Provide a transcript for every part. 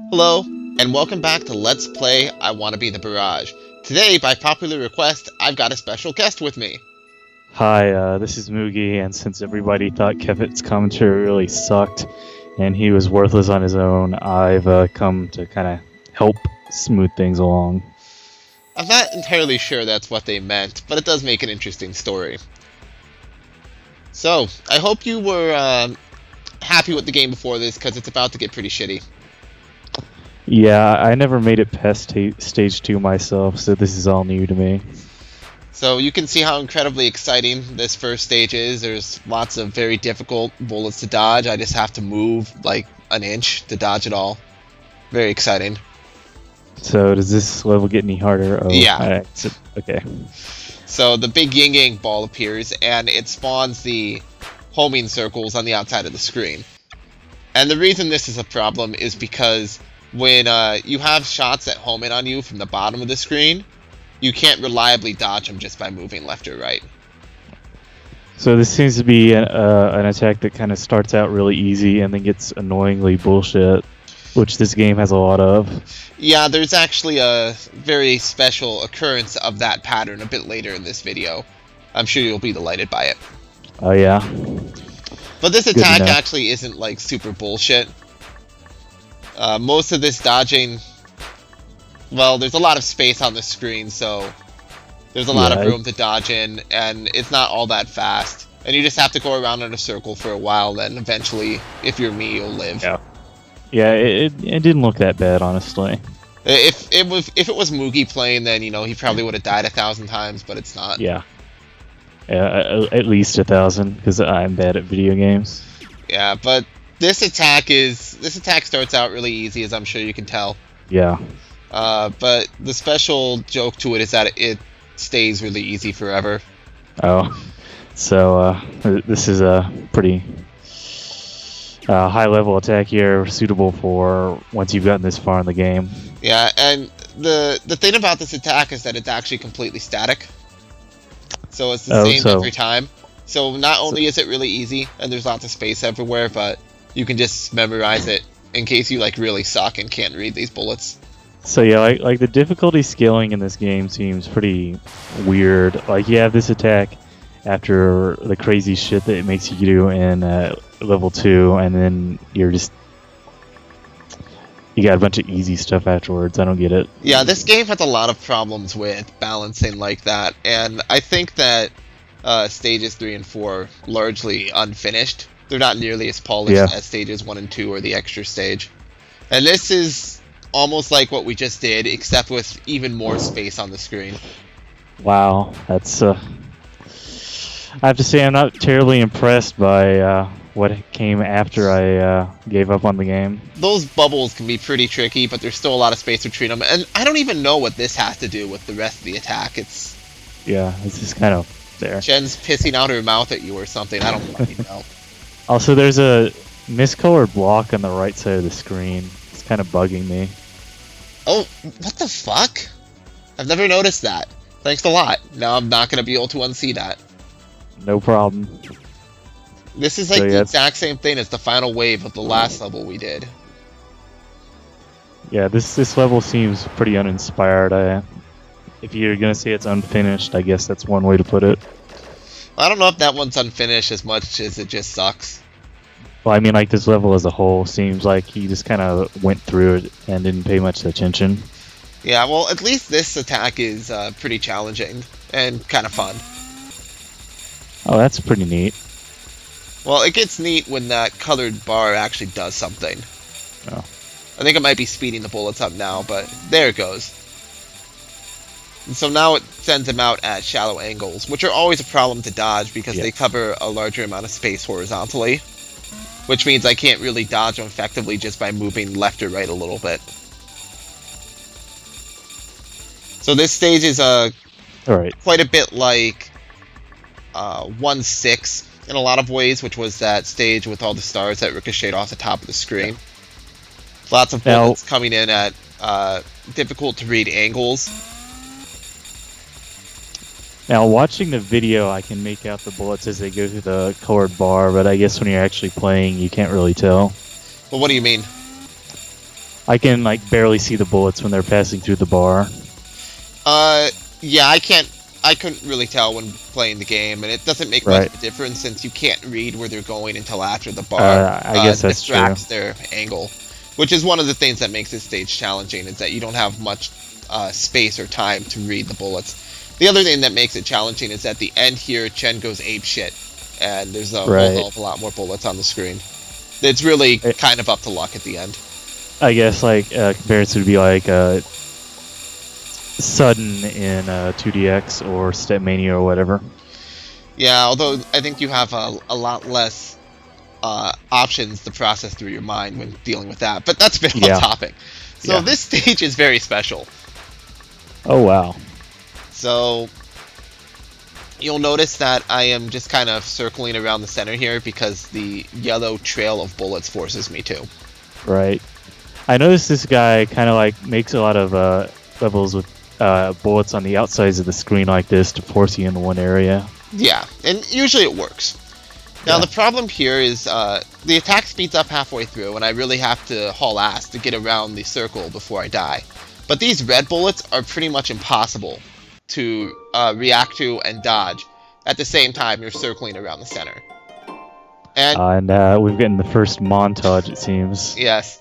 Hello, and welcome back to Let's Play I Wanna Be The Barrage. Today, by popular request, I've got a special guest with me. Hi, this is Moogy, and since everybody thought Kefit's commentary really sucked and he was worthless on his own, I've come to kind of help smooth things along. I'm not entirely sure that's what they meant, but it does make an interesting story. So, I hope you were happy with the game before this, because it's about to get pretty shitty. Yeah, I never made it past stage 2 myself, so this is all new to me. So you can see how incredibly exciting this first stage is. There's lots of very difficult bullets to dodge. I just have to move like an inch to dodge it all. Very exciting. So does this level get any harder? Oh, yeah. Okay. So the big yin-yang ball appears, and it spawns the homing circles on the outside of the screen. And the reason this is a problem is because when you have shots that home in on you from the bottom of the screen, you can't reliably dodge them just by moving left or right. So this seems to be an attack that kind of starts out really easy and then gets annoyingly bullshit, which this game has a lot of. Yeah, there's actually a very special occurrence of that pattern a bit later in this video. I'm sure you'll be delighted by it. Oh yeah? But this attack actually isn't like super bullshit. Most of this dodging, well, there's a lot of space on the screen, so there's a lot of room to dodge in, and it's not all that fast. And you just have to go around in a circle for a while, then eventually, if you're me, you'll live. Yeah, it didn't look that bad, honestly. If it was Moogy playing, then, you know, he probably would have died 1,000 times, but it's not. Yeah, at least 1,000, because I'm bad at video games. Yeah, but this attack starts out really easy, as I'm sure you can tell. Yeah. But the special joke to it is that it stays really easy forever. Oh, so this is a pretty high-level attack here, suitable for once you've gotten this far in the game. Yeah, and the thing about this attack is that it's actually completely static. So it's the same every time. So not only is it really easy, and there's lots of space everywhere, but you can just memorize it in case you like really suck and can't read these bullets. So yeah, like the difficulty scaling in this game seems pretty weird. Like you have this attack after the crazy shit that it makes you do in level 2, and then you got a bunch of easy stuff afterwards. I don't get it. Yeah, this game has a lot of problems with balancing like that, and I think that stages 3 and 4 are largely unfinished. They're not nearly as polished as stages 1 and 2 or the extra stage. And this is almost like what we just did, except with even more space on the screen. Wow, that's I have to say I'm not terribly impressed by what came after I gave up on the game. Those bubbles can be pretty tricky, but there's still a lot of space between them, and I don't even know what this has to do with the rest of the attack. It's just kind of there. Chen's pissing out her mouth at you or something. I don't fucking know. Also, there's a miscolored block on the right side of the screen. It's kind of bugging me. Oh, what the fuck? I've never noticed that. Thanks a lot. Now I'm not going to be able to unsee that. No problem. This is like the exact same thing as the final wave of the last level we did. Yeah, this level seems pretty uninspired. If you're going to say it's unfinished, I guess that's one way to put it. I don't know if that one's unfinished as much as it just sucks. Well, I mean, like, this level as a whole seems like he just kind of went through it and didn't pay much attention. Yeah, well, at least this attack is pretty challenging and kind of fun. Oh, that's pretty neat. Well, it gets neat when that colored bar actually does something. Oh. I think it might be speeding the bullets up now, but there it goes. And so now it sends them out at shallow angles, which are always a problem to dodge because they cover a larger amount of space horizontally. Which means I can't really dodge them effectively just by moving left or right a little bit. So this stage is quite a bit like 1-6 in a lot of ways, which was that stage with all the stars that ricocheted off the top of the screen. Lots of bullets coming in at difficult to read angles. Now, watching the video, I can make out the bullets as they go through the colored bar, but I guess when you're actually playing, you can't really tell. Well, what do you mean? I can like barely see the bullets when they're passing through the bar. Yeah, I couldn't really tell when playing the game, and it doesn't make much of a difference since you can't read where they're going until after the bar I guess that's distracts their angle, which is one of the things that makes this stage challenging, is that you don't have much space or time to read the bullets. The other thing that makes it challenging is at the end here, Chen goes ape shit, and there's a whole hell of a lot more bullets on the screen. It's really kind of up to luck at the end. I guess like comparison would be like sudden in 2DX or Step Mania or whatever. Yeah, although I think you have a lot less options to process through your mind when dealing with that. But that's been on topic. So this stage is very special. Oh, wow. So you'll notice that I am just kind of circling around the center here because the yellow trail of bullets forces me to. Right. I noticed this guy kind of like makes a lot of levels with bullets on the outsides of the screen like this to force you into one area. Yeah, and usually it works. Now the problem here is the attack speeds up halfway through, and I really have to haul ass to get around the circle before I die. But these red bullets are pretty much impossible to react to and dodge at the same time you're circling around the center. And we've gotten the first montage, it seems. Yes.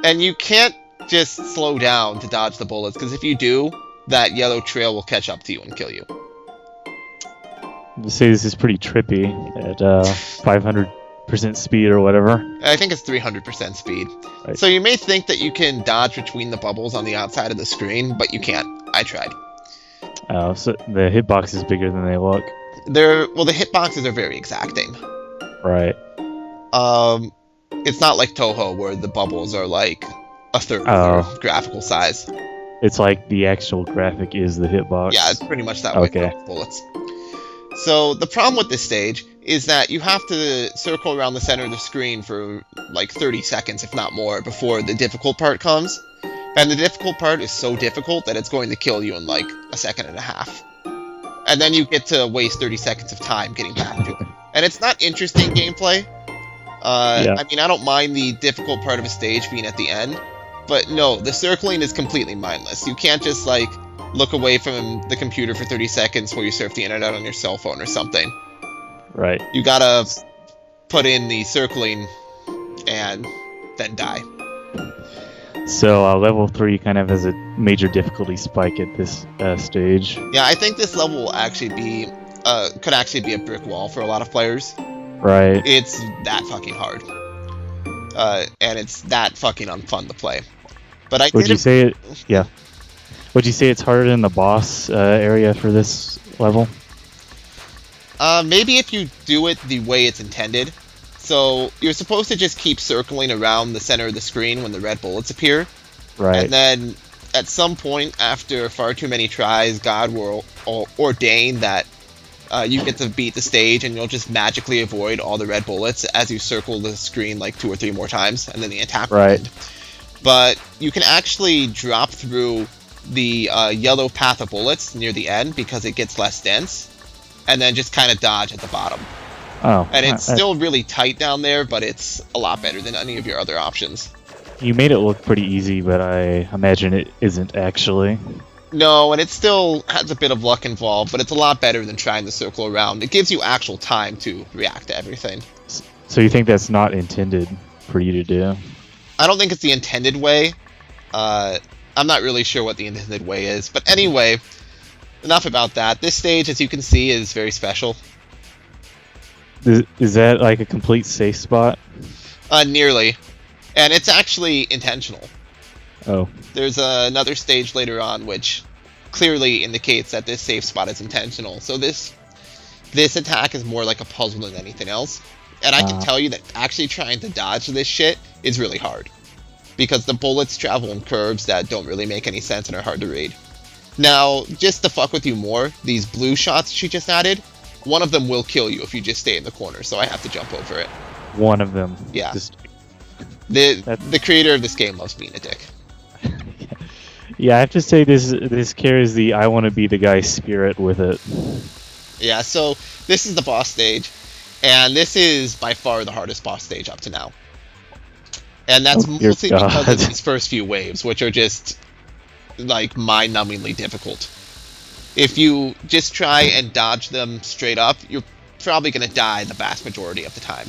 And you can't just slow down to dodge the bullets, because if you do, that yellow trail will catch up to you and kill you. You say this is pretty trippy at 500% speed or whatever. I think it's 300% speed. Right. So you may think that you can dodge between the bubbles on the outside of the screen, but you can't. I tried. So the hitbox is bigger than they look. The hitboxes are very exacting. Right. It's not like Touhou where the bubbles are like a third of their graphical size. It's like the actual graphic is the hitbox. Yeah, it's pretty much that way with bullets. So the problem with this stage is that you have to circle around the center of the screen for like 30 seconds, if not more, before the difficult part comes. And the difficult part is so difficult that it's going to kill you in like a second and a half. And then you get to waste 30 seconds of time getting back to it. And it's not interesting gameplay. I mean, I don't mind the difficult part of a stage being at the end. But no, the circling is completely mindless. You can't just like look away from the computer for 30 seconds while you surf the internet on your cell phone or something. Right. You gotta put in the circling and then die. So level 3 kind of has a major difficulty spike at this stage. Yeah, I think this level will actually be could actually be a brick wall for a lot of players. Right. It's that fucking hard. And it's that fucking unfun to play. But would you say it? Yeah. Would you say it's harder than the boss area for this level? Maybe if you do it the way it's intended. So you're supposed to just keep circling around the center of the screen when the red bullets appear. Right. And then at some point, after far too many tries, God will ordain that you get to beat the stage, and you'll just magically avoid all the red bullets as you circle the screen like 2 or 3 more times, and then the attack will end. But you can actually drop through the yellow path of bullets near the end because it gets less dense, and then just kind of dodge at the bottom. Oh. And it's still really tight down there, but it's a lot better than any of your other options. You made it look pretty easy, but I imagine it isn't actually. No, and it still has a bit of luck involved, but it's a lot better than trying to circle around. It gives you actual time to react to everything. So you think that's not intended for you to do? I don't think it's the intended way. I'm not really sure what the intended way is. But anyway, enough about that. This stage, as you can see, is very special. Is that like a complete safe spot? Nearly. And it's actually intentional. Oh. There's another stage later on which clearly indicates that this safe spot is intentional. So this attack is more like a puzzle than anything else. And I can tell you that actually trying to dodge this shit is really hard. Because the bullets travel in curves that don't really make any sense and are hard to read. Now, just to fuck with you more, these blue shots she just added, one of them will kill you if you just stay in the corner, so I have to jump over it. One of them? Yeah. The creator of this game loves being a dick. Yeah, I have to say this carries the I want to be the guy spirit with it. Yeah, so this is the boss stage, and this is by far the hardest boss stage up to now. And that's Oh, dear mostly because of God. these first few waves, which are just like mind-numbingly difficult. If you just try and dodge them straight up, you're probably going to die the vast majority of the time.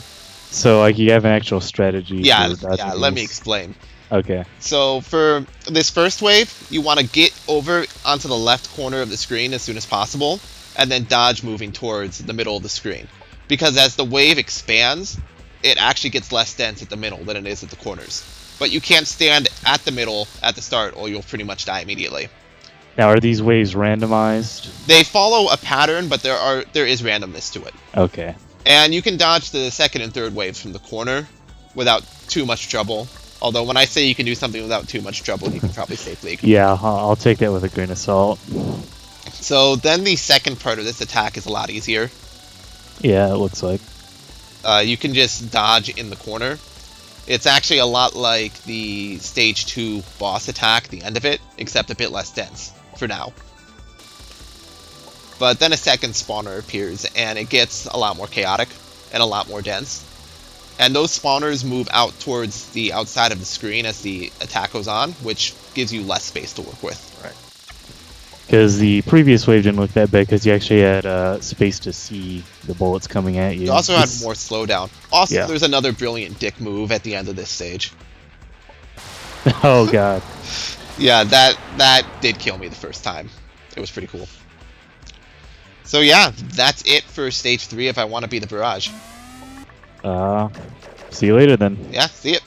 So, like, you have an actual strategy Yeah, for dodging let me these? explain. Okay. So for this first wave, you want to get over onto the left corner of the screen as soon as possible, and then dodge moving towards the middle of the screen. Because as the wave expands, it actually gets less dense at the middle than it is at the corners. But you can't stand at the middle at the start, or you'll pretty much die immediately. Now, are these waves randomized? They follow a pattern, but there is randomness to it. Okay. And you can dodge the second and third waves from the corner without too much trouble. Although when I say you can do something without too much trouble, you can probably safely ignore. Yeah, I'll take that with a grain of salt. So then the second part of this attack is a lot easier. Yeah, it looks like. You can just dodge in the corner. It's actually a lot like the stage 2 boss attack, the end of it, except a bit less dense, for now. But then a second spawner appears, and it gets a lot more chaotic and a lot more dense. And those spawners move out towards the outside of the screen as the attack goes on, which gives you less space to work with. Right. Because the previous wave didn't look that bad because you actually had space to see the bullets coming at you. You also had more slowdown. Also, Yeah. there's another brilliant dick move at the end of this stage. Oh, God. Yeah, that did kill me the first time. It was pretty cool. So yeah, that's it for stage 3 if I want to be the barrage. See you later then. Yeah, see it.